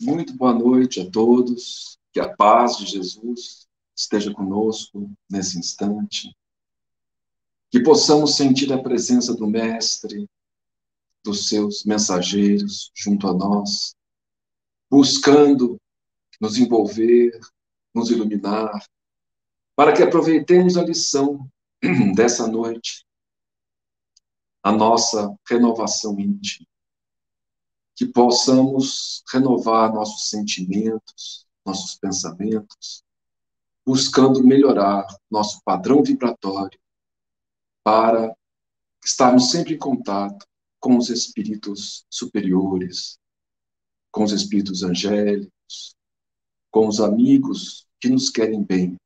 Muito boa noite a todos. Que a paz de Jesus esteja conosco nesse instante. Que possamos sentir a presença do Mestre, dos seus mensageiros junto a nós, buscando nos envolver, nos iluminar, para que aproveitemos a lição dessa noite, a nossa renovação íntima. Que possamos renovar nossos sentimentos, nossos pensamentos, buscando melhorar nosso padrão vibratório para estarmos sempre em contato com os espíritos superiores, com os espíritos angélicos, com os amigos que nos querem bem.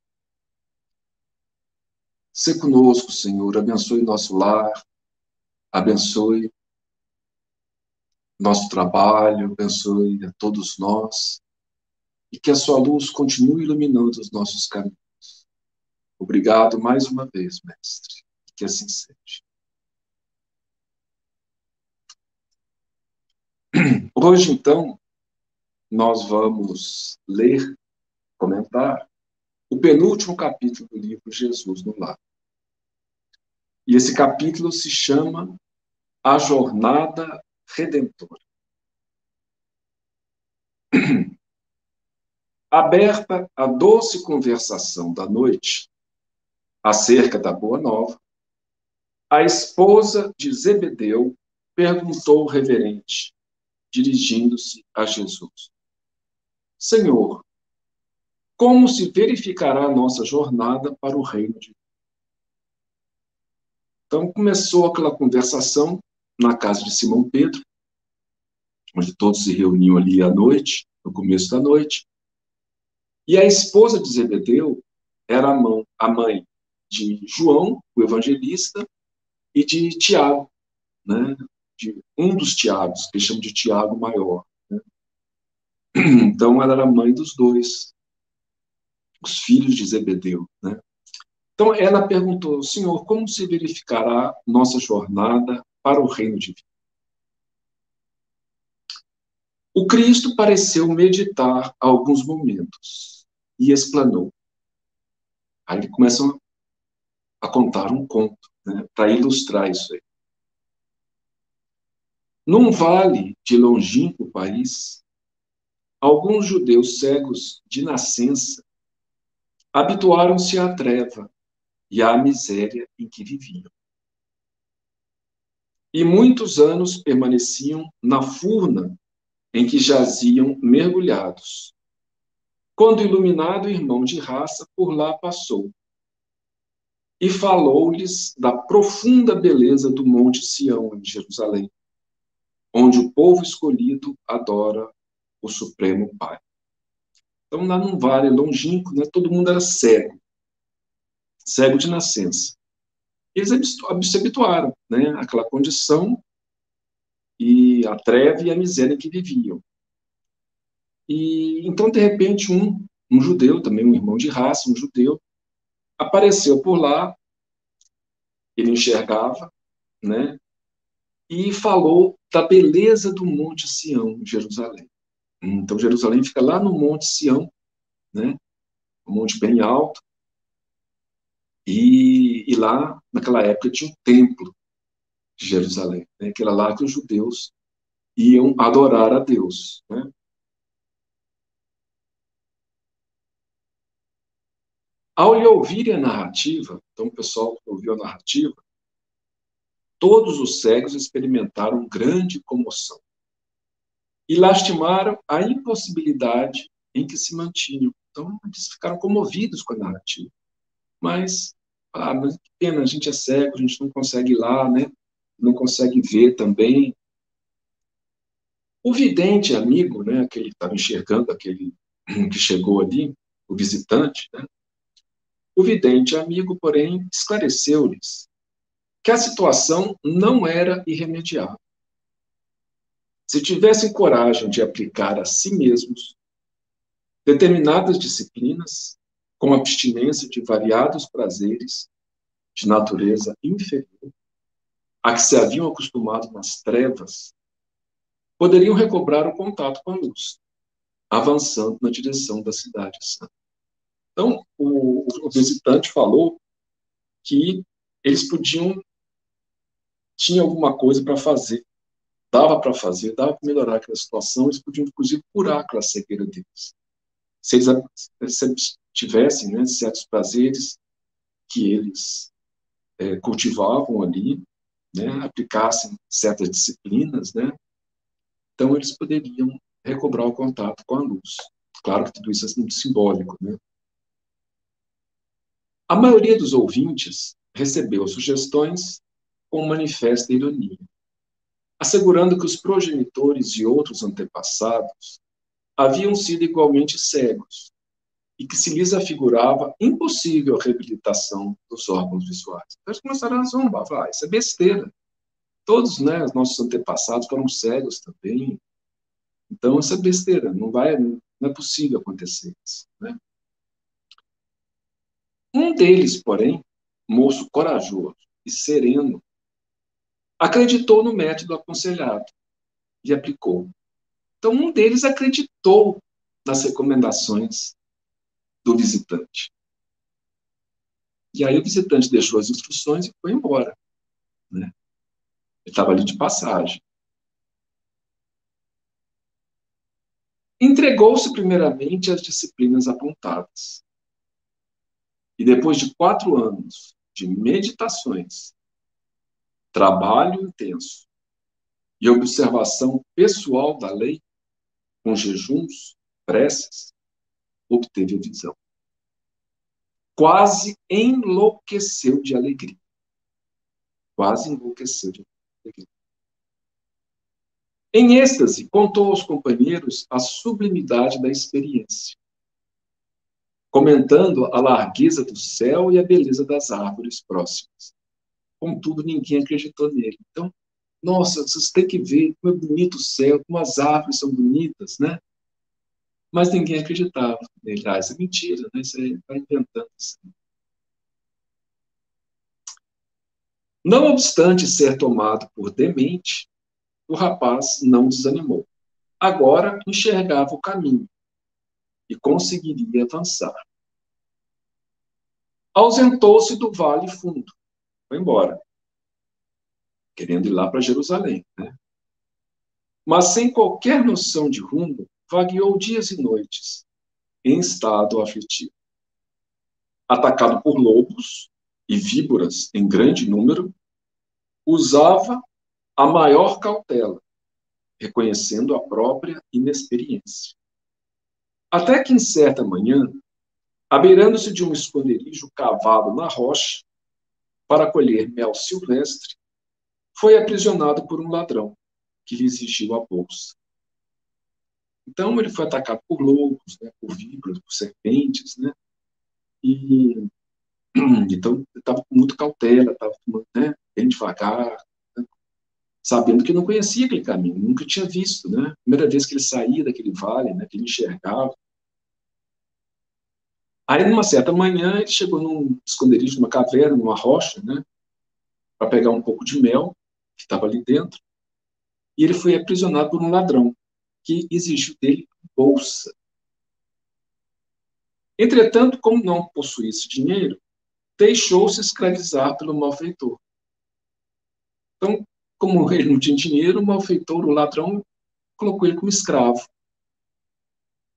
Se conosco, Senhor, abençoe nosso lar, abençoe nosso trabalho, abençoe a todos nós, e que a sua luz continue iluminando os nossos caminhos. Obrigado mais uma vez, Mestre, e que assim seja. Hoje, então, nós vamos ler, comentar, o penúltimo capítulo do livro Jesus no Lar. E esse capítulo se chama A Jornada Redentora. Aberta a doce conversação da noite acerca da Boa Nova, a esposa de Zebedeu perguntou ao reverente, dirigindo-se a Jesus: Senhor, como se verificará a nossa jornada para o reino de Deus? Então começou aquela conversação na casa de Simão Pedro, onde todos se reuniam ali à noite, no começo da noite. E a esposa de Zebedeu era a mãe de João, o evangelista, e de Tiago, né? De um dos Tiagos, que eles chamam de Tiago Maior. Né? Então, ela era mãe dos dois, os filhos de Zebedeu. Né? Então, ela perguntou: Senhor, como se verificará nossa jornada para o reino divino? O Cristo pareceu meditar alguns momentos e explanou. Aí ele começa a contar um conto, né, para ilustrar isso aí. Num vale de longínquo país, alguns judeus cegos de nascença habituaram-se à treva e à miséria em que viviam. E muitos anos permaneciam na furna em que jaziam mergulhados, quando o iluminado irmão de raça por lá passou e falou-lhes da profunda beleza do Monte Sião, em Jerusalém, onde o povo escolhido adora o Supremo Pai. Então, lá num vale longínquo, né, todo mundo era cego, cego de nascença. Eles se habituaram, né, àquela condição e a treva e a miséria em que viviam. E então, de repente, um judeu, também um irmão de raça, um judeu, apareceu por lá, ele enxergava, né, e falou da beleza do Monte Sião, em Jerusalém. Então, Jerusalém fica lá no Monte Sião, né, um monte bem alto, e lá, naquela época, tinha um templo de Jerusalém, né, que era lá que os judeus iam adorar a Deus. Né? Ao lhe ouvirem a narrativa, então o pessoal que ouviu a narrativa, todos os cegos experimentaram grande comoção e lastimaram a impossibilidade em que se mantinham. Então, eles ficaram comovidos com a narrativa. Mas que pena, a gente é cego, a gente não consegue ir lá, né? Não consegue ver também. O vidente amigo, né? Aquele que estava enxergando, aquele que chegou ali, o visitante, né? O vidente amigo, porém, esclareceu-lhes que a situação não era irremediável. Se tivessem coragem de aplicar a si mesmos determinadas disciplinas, com abstinência de variados prazeres de natureza inferior, a que se haviam acostumado nas trevas, poderiam recobrar o contato com a luz. avançando na direção da cidade santa. Então, o visitante falou que eles tinha alguma coisa para fazer, dava para fazer, dava para melhorar aquela situação, eles podiam, inclusive, curar aquela cegueira deles. Se eles tivessem, né, certos prazeres que eles cultivavam ali, né, aplicassem certas disciplinas, né, então eles poderiam recobrar o contato com a luz. Claro que tudo isso é muito simbólico, né? A maioria dos ouvintes recebeu sugestões com manifesta ironia, assegurando que os progenitores e outros antepassados haviam sido igualmente cegos e que se lhes afigurava impossível a reabilitação dos órgãos visuais. Então, eles começaram a zombar, falar, isso é besteira. Todos, né, os nossos antepassados foram cegos também. Então, isso é besteira, não é possível acontecer isso, né? Um deles, porém, moço corajoso e sereno, acreditou no método aconselhado e aplicou. Então, um deles acreditou nas recomendações do visitante. E aí o visitante deixou as instruções e foi embora, né? Ele estava ali de passagem. Entregou-se primeiramente às disciplinas apontadas. E depois de 4 anos de meditações, trabalho intenso e observação pessoal da lei, com jejuns, preces, obteve a visão. Quase enlouqueceu de alegria. Quase enlouqueceu de alegria. Em êxtase, contou aos companheiros a sublimidade da experiência, comentando a largueza do céu e a beleza das árvores próximas. Contudo, ninguém acreditou nele. Então, nossa, vocês têm que ver como é bonito o céu, como as árvores são bonitas, né? Mas ninguém acreditava nele. Ah, isso é mentira, né? Isso aí está inventando isso. Não obstante ser tomado por demente, o rapaz não desanimou. Agora enxergava o caminho e conseguiria avançar. Ausentou-se do vale fundo, foi embora, querendo ir lá para Jerusalém, né? Mas sem qualquer noção de rumo, vagueou dias e noites, em estado aflitivo. Atacado por lobos e víboras em grande número, usava a maior cautela, reconhecendo a própria inexperiência. Até que, em certa manhã, abeirando-se de um esconderijo cavado na rocha para colher mel silvestre, foi aprisionado por um ladrão que lhe exigiu a bolsa. Então, ele foi atacado por lobos, né, por víboras, por serpentes, né? E então, ele estava com muita cautela, estava, né, bem devagar, né, sabendo que não conhecia aquele caminho, nunca tinha visto, né? Primeira vez que ele saía daquele vale, né, que ele enxergava. Aí, numa certa manhã, ele chegou num esconderijo, numa caverna, numa rocha, né, para pegar um pouco de mel que estava ali dentro, e ele foi aprisionado por um ladrão que exigiu dele bolsa. Entretanto, como não possuísse dinheiro, deixou-se escravizar pelo malfeitor. Então, como ele não tinha dinheiro, o malfeitor, o ladrão, colocou ele como escravo,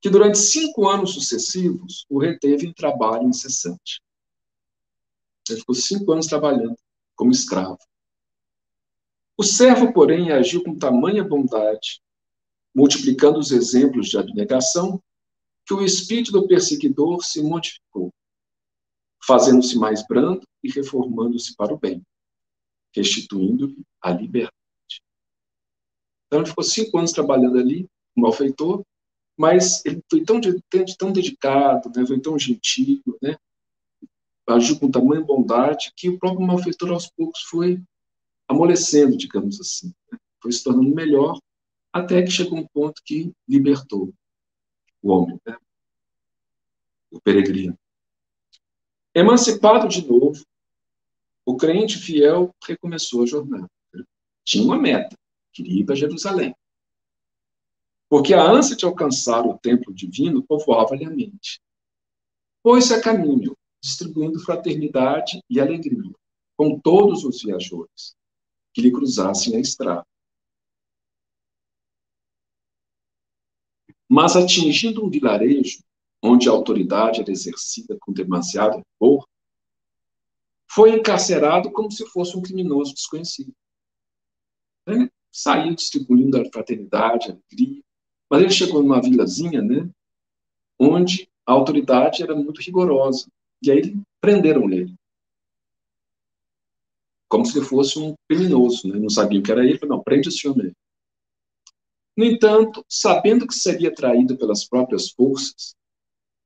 que durante 5 anos sucessivos o reteve em trabalho incessante. Ele ficou 5 anos trabalhando como escravo. O servo, porém, agiu com tamanha bondade, multiplicando os exemplos de abnegação, que o espírito do perseguidor se modificou, fazendo-se mais brando e reformando-se para o bem, restituindo-lhe a liberdade. Então, ele ficou 5 anos trabalhando ali, como malfeitor, mas ele foi tão dedicado, né, foi tão gentil, né, agiu com tamanha bondade, que o próprio malfeitor, aos poucos, foi amolecendo, digamos assim, né, foi se tornando melhor, até que chegou um ponto que libertou o homem, né, o peregrino. Emancipado de novo, o crente fiel recomeçou a jornada. Tinha uma meta, queria ir para Jerusalém. porque a ânsia de alcançar o templo divino povoava-lhe a mente. Pôs-se a caminho, distribuindo fraternidade e alegria com todos os viajores que lhe cruzassem a estrada. Mas, atingindo um vilarejo, onde a autoridade era exercida com demasiado rigor, foi encarcerado como se fosse um criminoso desconhecido. Ele saiu distribuindo a fraternidade, a alegria, mas ele chegou numa vilazinha, né, onde a autoridade era muito rigorosa. E aí prenderam ele, como se ele fosse um criminoso, né? Não sabiam que era ele, não, prende esse homem. No entanto, sabendo que seria traído pelas próprias forças,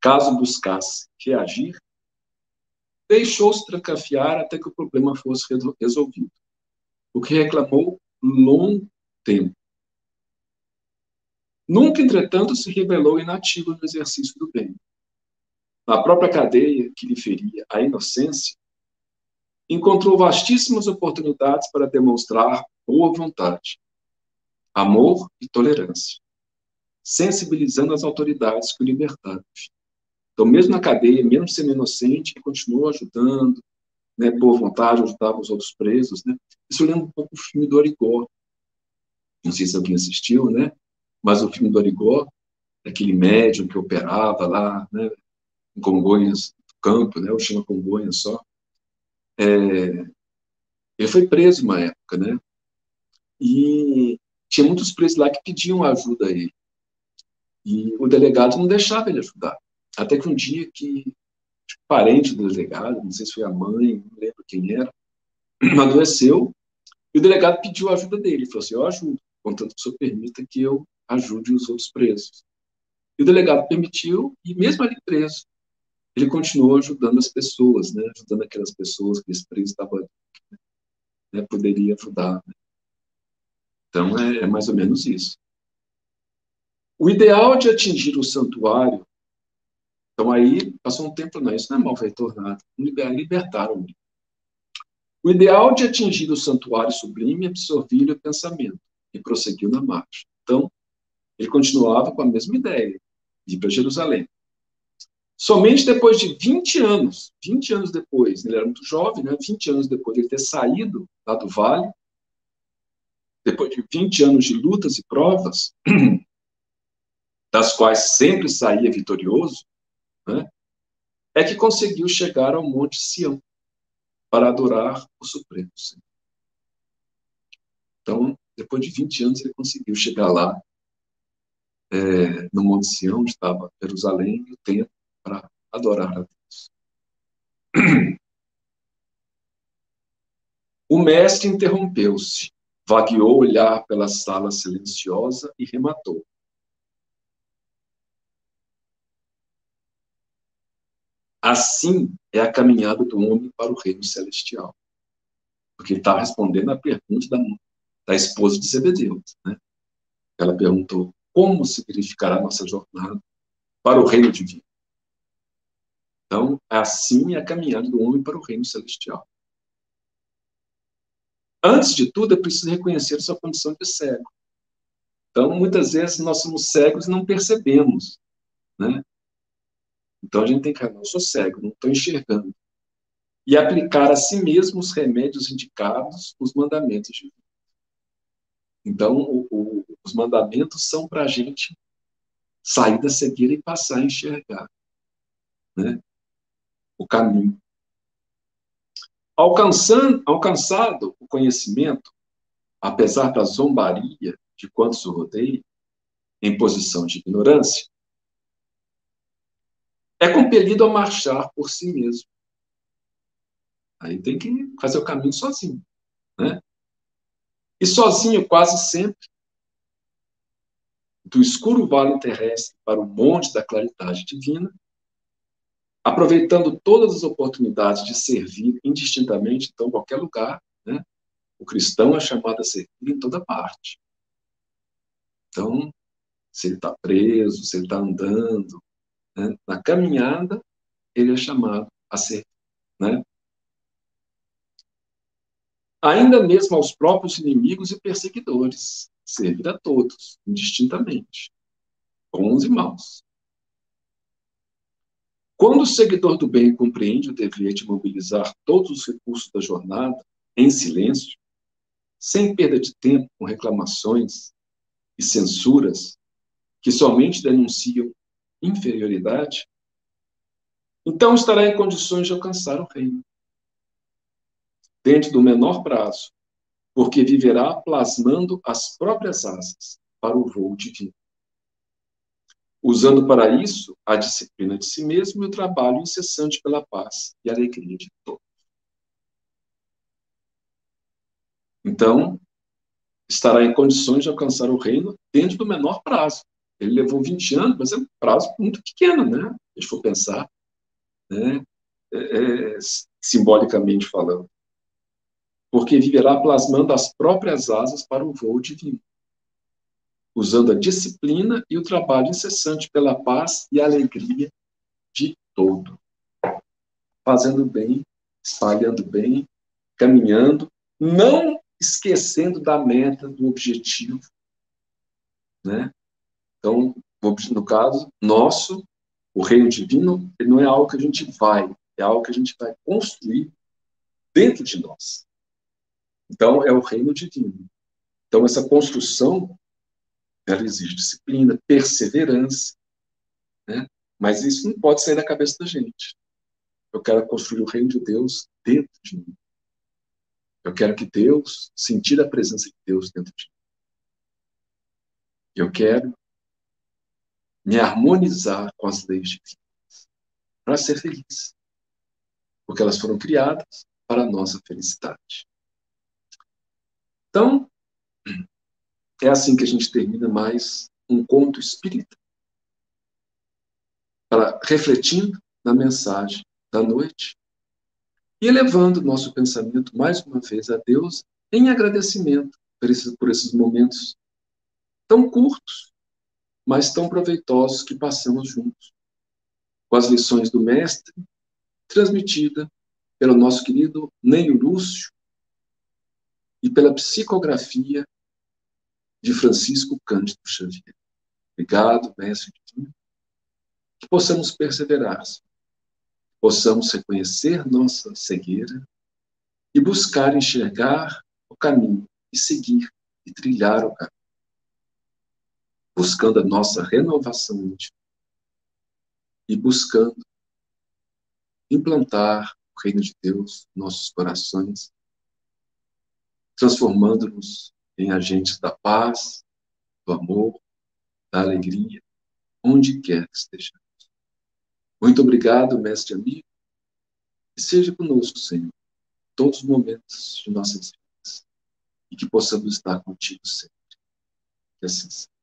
caso buscasse reagir, deixou-se trancafiar até que o problema fosse resolvido, o que reclamou longo tempo. Nunca, entretanto, se revelou inativo no exercício do bem. Na própria cadeia que lhe feria a inocência, encontrou vastíssimas oportunidades para demonstrar boa vontade, amor e tolerância, sensibilizando as autoridades que o libertaram. Então, mesmo na cadeia, mesmo sendo inocente, ele continuou ajudando, né, boa vontade, ajudava os outros presos, né? Isso lembra um pouco o filme do Arigó. Não sei se alguém assistiu, né? Mas o filme do Arigó, aquele médium que operava lá, né, em Congonhas do Campo, né? Ou chama Congonhas só. Ele foi preso uma época, né? E tinha muitos presos lá que pediam ajuda a ele. E o delegado não deixava ele ajudar. Até que um dia que parente do delegado, não sei se foi a mãe, não lembro quem era, adoeceu, e o delegado pediu a ajuda dele. Ele falou assim: eu ajudo, contanto que o senhor permita que eu ajude os outros presos. E o delegado permitiu, e mesmo ali preso, ele continuou ajudando as pessoas, né? Ajudando aquelas pessoas que esse preso estava, né, poderia ajudar. Né? Então, é mais ou menos isso. O ideal de atingir o santuário, então aí passou um tempo, não, isso não é mal retornado, libertaram. O ideal de atingir o santuário sublime absorvia-lhe o pensamento e prosseguiu na marcha. Então, ele continuava com a mesma ideia, de ir para Jerusalém. Somente depois de 20 anos depois, ele era muito jovem, né? 20 anos depois de ele ter saído lá do vale, depois de 20 anos de lutas e provas, das quais sempre saía vitorioso, né? É que conseguiu chegar ao Monte Sião para adorar o Supremo Senhor. Então, depois de 20 anos, ele conseguiu chegar lá, no Monte Sião, onde estava Jerusalém, e o templo, para adorar a Deus. O mestre interrompeu-se, vagueou olhar pela sala silenciosa e rematou. Assim é a caminhada do homem para o reino celestial. Porque ele está respondendo à pergunta da esposa de Zebedeu. Né? Ela perguntou: como se verificará a nossa jornada para o reino divino? Então, assim é a caminhada do homem para o reino celestial. Antes de tudo, é preciso reconhecer sua condição de cego. Então, muitas vezes, nós somos cegos e não percebemos. Né? Então, a gente tem que falar: eu sou cego, não estou enxergando. E aplicar a si mesmo os remédios indicados nos mandamentos de Deus. Então, os mandamentos são para a gente sair da cegueira e passar a enxergar, né, o caminho. Alcançado o conhecimento, apesar da zombaria de quantos o rodeiam, em posição de ignorância, é compelido a marchar por si mesmo. Aí tem que fazer o caminho sozinho, né? E sozinho, quase sempre, do escuro vale terrestre para o monte da claridade divina, aproveitando todas as oportunidades de servir indistintamente, então, em qualquer lugar, né? O cristão é chamado a servir em toda parte. Então, se ele está preso, se ele está andando, né? Na caminhada, ele é chamado a servir, né? Ainda mesmo aos próprios inimigos e perseguidores, servir a todos, indistintamente. bons e maus. Quando o seguidor do bem compreende o dever de mobilizar todos os recursos da jornada, em silêncio, sem perda de tempo com reclamações e censuras que somente denunciam inferioridade, então estará em condições de alcançar o reino, dentro do menor prazo, porque viverá plasmando as próprias asas para o voo divino, usando para isso a disciplina de si mesmo e o trabalho incessante pela paz e alegria de todos. Então, estará em condições de alcançar o reino dentro do menor prazo. Ele levou 20 anos, mas é um prazo muito pequeno, né? Se a gente for pensar, né? Simbolicamente falando. Porque viverá plasmando as próprias asas para o voo divino, usando a disciplina e o trabalho incessante pela paz e alegria de todo. Fazendo bem, espalhando bem, caminhando, não esquecendo da meta, do objetivo, né? Então, no caso nosso, o reino divino não é algo que a gente vai, é algo que a gente vai construir dentro de nós. Então, é o reino divino. Então, essa construção, ela exige disciplina, perseverança, né? Mas isso não pode sair da cabeça da gente. Eu quero construir o reino de Deus dentro de mim. Eu quero que Deus, sentir a presença de Deus dentro de mim. Eu quero me harmonizar com as leis divinas para ser feliz, porque elas foram criadas para a nossa felicidade. Então, é assim que a gente termina mais um conto espírita, refletindo na mensagem da noite e elevando o nosso pensamento mais uma vez a Deus em agradecimento por esses momentos tão curtos, mas tão proveitosos que passamos juntos, com as lições do Mestre, transmitida pelo nosso querido Neio Lúcio e pela psicografia de Francisco Cândido Xavier. Obrigado, Mestre Divino, que possamos perseverar, possamos reconhecer nossa cegueira e buscar enxergar o caminho e seguir e trilhar o caminho, buscando a nossa renovação íntima e buscando implantar o reino de Deus em nossos corações, transformando-nos em agentes da paz, do amor, da alegria, onde quer que estejamos. Muito obrigado, mestre amigo, e seja conosco, Senhor, em todos os momentos de nossas vidas, e que possamos estar contigo sempre. Que assim seja.